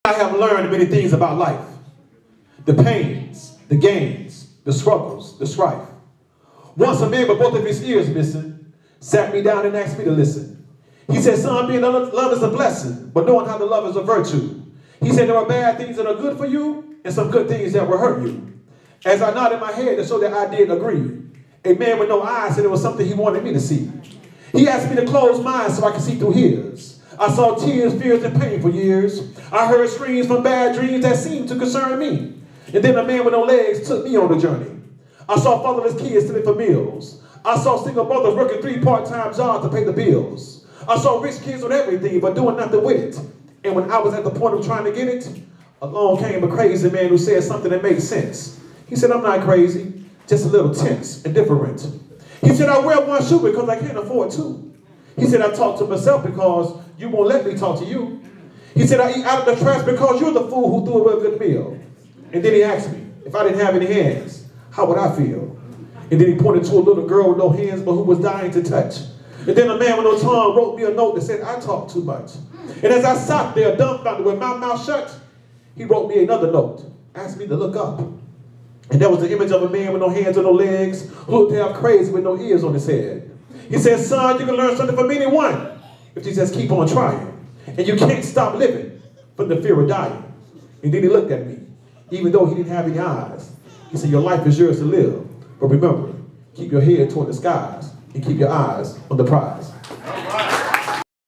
I have learned many things about life. The pains, the gains, the struggles, the strife. Once a man with both of his ears missing sat me down and asked me to listen. He said, son, being in love is a blessing, but knowing how to love is a virtue. He said, there are bad things that are good for you and some good things that will hurt you. As I nodded my head to show that I did agree, a man with no eyes said it was something he wanted me to see. He asked me to close mine so I could see through his. I saw tears, fears, and pain for years. I heard screams from bad dreams that seemed to concern me. And then a man with no legs took me on the journey. I saw fatherless kids stealing for meals. I saw single mothers working 3 part-time jobs to pay the bills. I saw rich kids with everything but doing nothing with it. And when I was at the point of trying to get it, along came a crazy man who said something that made sense. He said, I'm not crazy, just a little tense and different. He said, I wear one shoe because I can't afford two. He said, I talk to myself because you won't let me talk to you. He said, I eat out of the trash because you're the fool who threw away a good meal. And then he asked me, if I didn't have any hands, how would I feel? And then he pointed to a little girl with no hands but who was dying to touch. And then a man with no tongue wrote me a note that said, I talk too much. And as I sat there dumbfounded with my mouth shut, he wrote me another note, asked me to look up. And there was the image of a man with no hands or no legs, who looked half crazy with no ears on his head. He said, son, you can learn something from anyone if you just keep on trying. And you can't stop living from the fear of dying. And then he looked at me, even though he didn't have any eyes. He said, your life is yours to live. But remember, keep your head toward the skies and keep your eyes on the prize.